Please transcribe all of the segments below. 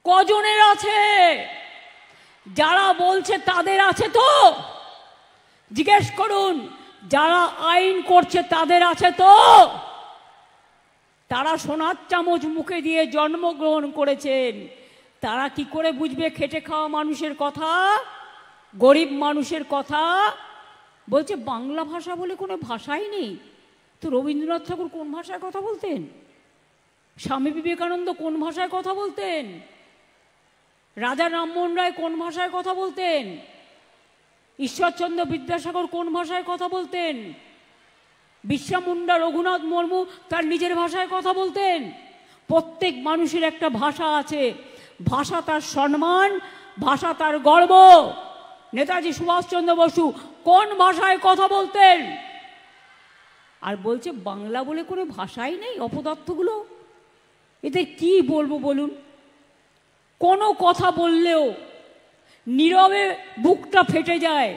কজনের আছে? যারা বলছে তাদের আছে তো? জিজ্ঞেস করুন, যারা আইন করছে তাদের আছে তো? তারা সোনার চামচ মুখে দিয়ে জন্মগ্রহণ করেছেন, তারা কি করে বুঝবে খেটে খাওয়া মানুষের কথা, গরিব মানুষের কথা? বলছে বাংলা ভাষা বলে কোনো ভাষাই নেই। তো রবীন্দ্রনাথ ঠাকুর কোন ভাষায় কথা বলতেন? স্বামী বিবেকানন্দ কোন ভাষায় কথা বলতেন? রাজা রামমোহন রায় কোন ভাষায় কথা বলতেন? ঈশ্বরচন্দ্র বিদ্যাসাগর কোন ভাষায় কথা বলতেন? বিরসা মুন্ডা, রঘুনাথ মুর্মু তার নিজের ভাষায় কথা বলতেন। প্রত্যেক মানুষের একটা ভাষা আছে, ভাষা তার সম্মান, ভাষা তার গর্ব। নেতাজি সুভাষচন্দ্র বসু কোন ভাষায় কথা বলতেন? আর বলছে বাংলা বলে কোনো ভাষাই নেই। অপদার্থগুলো, এদের কি বলবো বলুন? কোনো কথা বললেও নীরবে বুকটা ফেটে যায়,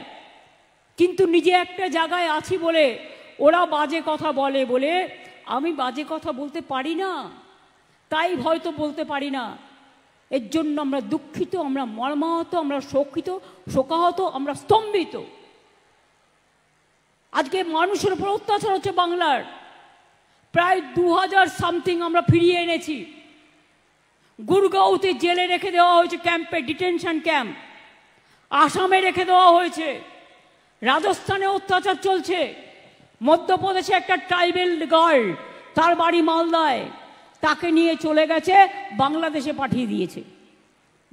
কিন্তু নিজে একটা জায়গায় আছি বলে ওরা বাজে কথা বলে বলে আমি বাজে কথা বলতে পারি না, তাই হয়তো বলতে পারি না। এর জন্য আমরা দুঃখিত, আমরা মর্মাহত, আমরা শোকাহত, আমরা স্তম্ভিত। আজকে মানুষের উপর অত্যাচার হচ্ছে বাংলার। প্রায় 2000 সামথিং আমরা ফিরিয়ে এনেছি। গুরগাঁওতে জেলে রেখে দেওয়া হয়েছে, ক্যাম্পে, ডিটেনশন ক্যাম্প। আসামে রেখে দেওয়া হয়েছে। রাজস্থানে অত্যাচার চলছে। মধ্যপ্রদেশে একটা ট্রাইবেল গার্ল, তার বাড়ি মালদায়, তাকে নিয়ে চলে গেছে, বাংলাদেশে পাঠিয়ে দিয়েছে।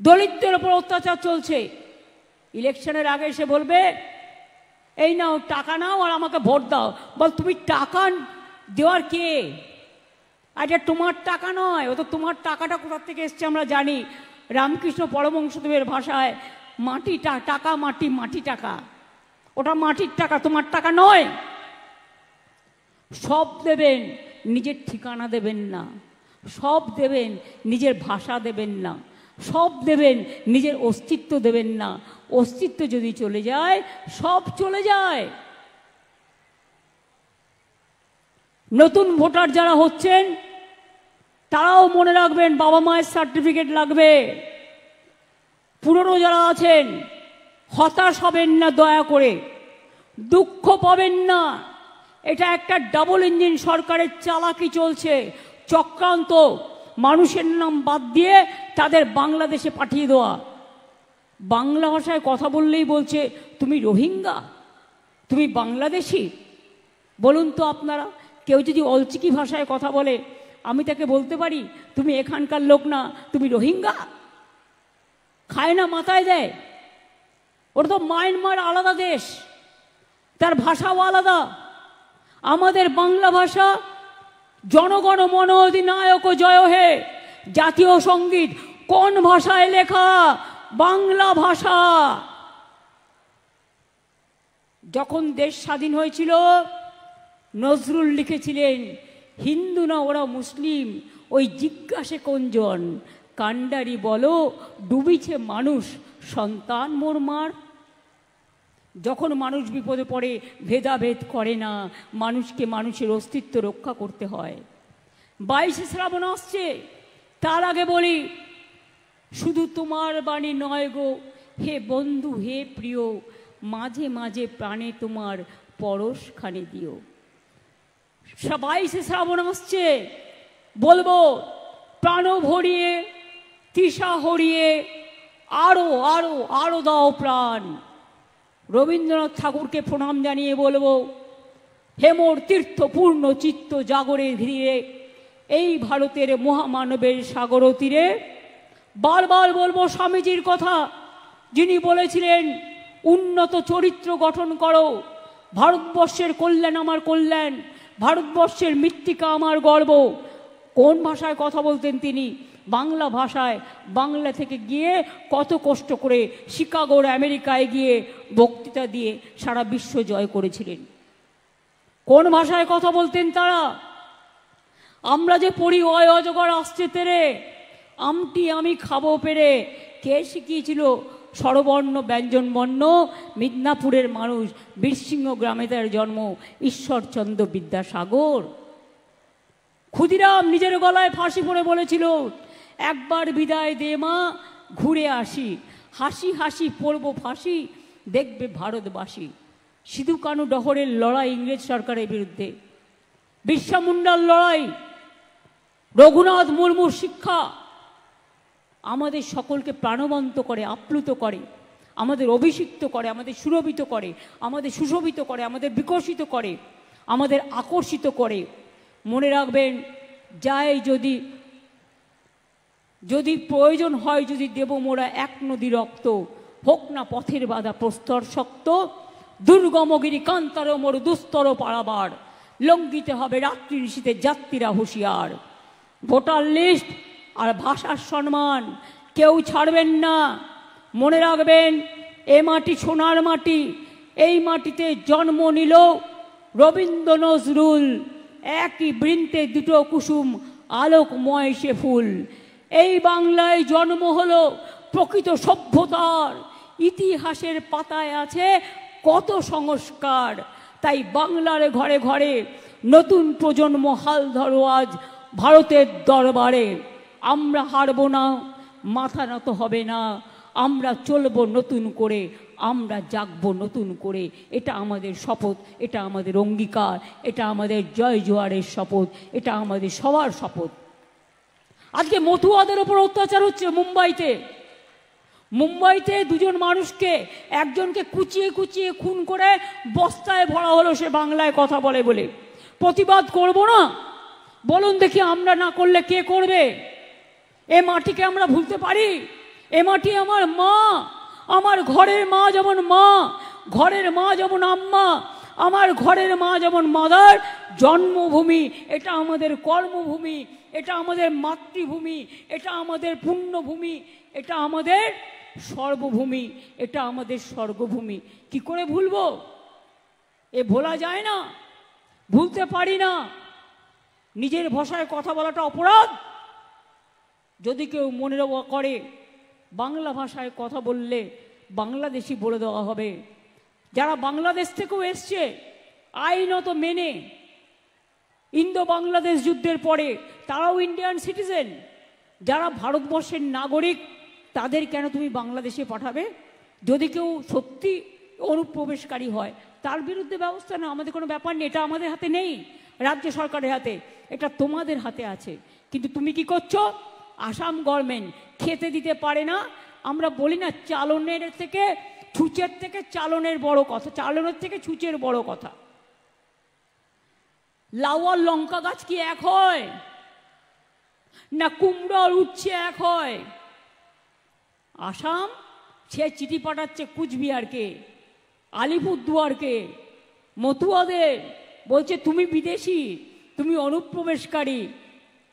দলিতদের ওপর অত্যাচার চলছে। ইলেকশনের আগে এসে বলবে এই নাও টাকা নাও আর আমাকে ভোট দাও। বল তুমি টাকা দেওয়ার কে? এটা তোমার টাকা নয়, ও তো তোমার টাকাটা কোথার থেকে এসছে আমরা জানি। রামকৃষ্ণ পরমহংসদেবের ভাষায় মাটি টাকা, মাটি মাটি টাকা, ওটা মাটির টাকা, তোমার টাকা নয়। সব দেবেন, নিজের ঠিকানা দেবেন না। সব দেবেন, নিজের ভাষা দেবেন না। সব দেবেন, নিজের অস্তিত্ব দেবেন না। অস্তিত্ব যদি চলে যায়, সব চলে যায়। নতুন ভোটার যারা হচ্ছেন তারাও মনে রাখবেন বাবা মায়ের সার্টিফিকেট লাগবে। পুরনো যারা আছেন হতাশ হবেন না, দয়া করে দুঃখ পাবেন না। এটা একটা ডাবল ইঞ্জিন সরকারের চালাকি চলছে, চক্রান্ত। মানুষের নাম বাদ দিয়ে তাদের বাংলাদেশে পাঠিয়ে দেওয়া। বাংলা ভাষায় কথা বললেই বলছে তুমি রোহিঙ্গা, তুমি বাংলাদেশি। বলুন তো আপনারা, কেউ যদি অলচিকি ভাষায় কথা বলে আমি তাকে বলতে পারি তুমি এখানকার লোক না, তুমি রোহিঙ্গা? খায় না, মাথায় দেয়। ওটা তো মায়ানমার আলাদা দেশ, তার ভাষাও আলাদা। আমাদের বাংলা ভাষা জনগণ মন অধিনায়ক জয় হে, জাতীয় সঙ্গীত কোন ভাষায় লেখা? বাংলা ভাষা। যখন দেশ স্বাধীন হয়েছিল নজরুল লিখেছিলেন হিন্দু না ওরা মুসলিম, ওই জিজ্ঞাসে কোনজন, কান্ডারি বলো ডুবিছে মানুষ সন্তান মোর মার। যখন মানুষ বিপদে পড়ে ভেদাভেদ করে না, মানুষকে মানুষের অস্তিত্ব রক্ষা করতে হয়। 22শে শ্রাবণ আসছে, তার আগে বলি শুধু তোমার বাণী নয় গো হে বন্ধু হে প্রিয়, মাঝে মাঝে প্রাণে তোমার পরশখানি দিও। 22শে শ্রাবণ আসছে, বলবো প্রাণ ভরিয়ে তৃষা হরিয়ে আরো আরো আরো দাও প্রাণ। রবীন্দ্রনাথ ঠাকুরকে প্রণাম জানিয়ে বলবো হেমর তীর্থ পূর্ণ চিত্ত জাগরে ধীরে, এই ভারতের মহামানবের সাগর তীরে। বারবার বলবো স্বামীজির কথা, যিনি বলেছিলেন উন্নত চরিত্র গঠন করো, ভারতবর্ষের কল্যাণ আমার কল্যাণ, ভারতবর্ষের মৃত্তিকা আমার গর্ব। কোন ভাষায় কথা বলতেন তিনি? বাংলা ভাষায়। বাংলা থেকে গিয়ে কত কষ্ট করে শিকাগোর আমেরিকায় গিয়ে বক্তৃতা দিয়ে সারা বিশ্ব জয় করেছিলেন। কোন ভাষায় কথা বলতেন তারা? আমরা যে পড়ি অয় অজগর আসছে তেরে, আমটি আমি খাবো পেরে, কে শিখিয়েছিল? স্বরবর্ণ ব্যঞ্জন বর্ণ। মিদনাপুরের মানুষ, বীরসিংহ গ্রামে তার জন্ম, ঈশ্বরচন্দ্র বিদ্যাসাগর। ক্ষুদিরাম নিজের গলায় ফাঁসি পড়ে বলেছিল একবার বিদায় দে মা, ঘুরে আসি, হাসি হাসি পড়ব ফাঁসি, দেখবে ভারতবাসী। সিধু কানু ডহরের লড়াই ইংরেজ সরকারের বিরুদ্ধে, বিরসা মুন্ডার লড়াই, রঘুনাথ মুর্মুর শিক্ষা আমাদের সকলকে প্রাণবন্ত করে, আপ্লুত করে, আমাদের অভিষিক্ত করে, আমাদের সুরভিত করে, আমাদের সুশোভিত করে, আমাদের বিকশিত করে, আমাদের আকর্ষিত করে। মনে রাখবেন, যায় যদি যদি প্রয়োজন হয়, যদি দেব মোরা এক নদী রক্ত, হোক না পথের বাধা প্রস্তর শক্ত, দুর্গমগিরি কান্তার মোর দুস্তর পারাবার, লঙ্ঘিতে হবে রাত্রি নিশীতে যাত্রীরা হুঁশিয়ার। ভোটার লিস্ট আর ভাষার সম্মান কেউ ছাড়বেন না। মনে রাখবেন, এ মাটি সোনার মাটি, এই মাটিতে জন্ম নিল রবীন্দ্র নজরুল, একই বৃন্তে দুটো কুসুম, আলোকময় সে ফুল। এই বাংলায় জন্ম হলো প্রকৃত সভ্যতার, ইতিহাসের পাতায় আছে কত সংস্কার। তাই বাংলার ঘরে ঘরে নতুন প্রজন্ম হাল ধরো আজ ভারতের দরবারে। আমরা হারব না, মাথা নত হবে না, আমরা চলব নতুন করে, আমরা জাগব নতুন করে। এটা আমাদের শপথ, এটা আমাদের অঙ্গীকার, এটা আমাদের জয় জোয়ারের শপথ, এটা আমাদের সবার শপথ। আজকে মতুয়াদের ওপর অত্যাচার হচ্ছে মুম্বাইতে। মুম্বাইতে দুজন মানুষকে, একজনকে কুচিয়ে কুচিয়ে খুন করে বস্তায় ভরা হলো, সে বাংলায় কথা বলে বলে। প্রতিবাদ করব না? বলুন দেখি, আমরা না করলে কে করবে? এ মাটিকে আমরা ভুলতে পারি? এ মাটি আমার মা, আমার ঘরের মা যেমন মা, ঘরের মা যেমন আম্মা, আমার ঘরের মা যেমন মাদার, জন্মভূমি এটা আমাদের কর্মভূমি, এটা আমাদের মাতৃভূমি, এটা আমাদের পুণ্যভূমি, এটা আমাদের সর্বভূমি, এটা আমাদের স্বর্গভূমি। কি করে ভুলবো? এ ভোলা যায় না, ভুলতে পারি না। নিজের ভাষায় কথা বলাটা অপরাধ। যদি কেউ মনে করে বাংলা ভাষায় কথা বললে বাংলাদেশি বলে দেওয়া হবে, যারা বাংলাদেশ থেকেও এসছে আইনত মেনে, ইন্দো বাংলাদেশ যুদ্ধের পরে তারাও ইন্ডিয়ান সিটিজেন, যারা ভারতবর্ষের নাগরিক, তাদের কেন তুমি বাংলাদেশে পাঠাবে? যদি কেউ সত্যি অনুপ্রবেশকারী হয় তার বিরুদ্ধে ব্যবস্থা না, আমাদের কোনো ব্যাপার নেই, এটা আমাদের হাতে নেই, রাজ্য সরকারের হাতে, এটা তোমাদের হাতে আছে। কিন্তু তুমি কি করছো? আসাম গভর্নমেন্ট খেতে দিতে পারে না। আমরা বলি না, চালনের থেকে ছুঁচের থেকে চালনের বড় কথা, চালনের থেকে ছুঁচের বড় কথা। লাউ আর লঙ্কা গাছ কি এক হয়? না কুমড়ো আর উচ্ছে এক হয়? আসাম সে চিঠি পাঠাচ্ছে কুচবিহারকে, আলিপুরদুয়ারকে, মতুয়াদের, বলছে তুমি বিদেশি, তুমি অনুপ্রবেশকারী।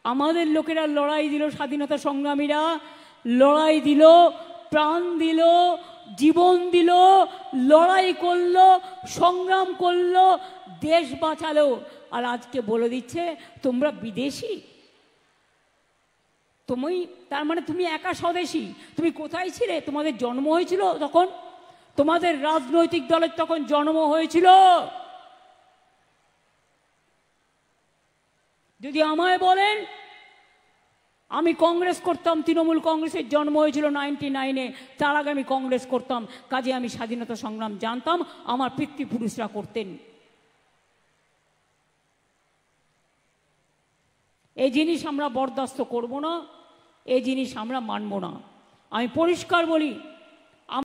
আমাদের লোকেরা লড়াই দিল, স্বাধীনতা সংগ্রামীরা লড়াই দিল, প্রাণ দিল, জীবন দিল, লড়াই করলো, সংগ্রাম করলো, দেশ বাঁচালো। আর আজকে বলে দিচ্ছে তোমরা বিদেশি। তুমি তার মানে তুমি একা স্বদেশী। তুমি কোথায় ছিলে? তোমাদের জন্ম হয়েছিল তখন, তোমাদের রাজনৈতিক দলের তখন জন্ম হয়েছিল। যদি আমায় বলেন, আমি কংগ্রেস করতাম, তৃণমূল কংগ্রেসের জন্ম হয়েছিল 99-এ, তার আগে আমি কংগ্রেস করতাম, কাজে আমি স্বাধীনতা সংগ্রাম জানতাম, আমার পিতৃপুরুষরা করতেন। এই জিনিস আমরা বরদাস্ত করব না, এই জিনিস আমরা মানব না। আমি পরিষ্কার বলি,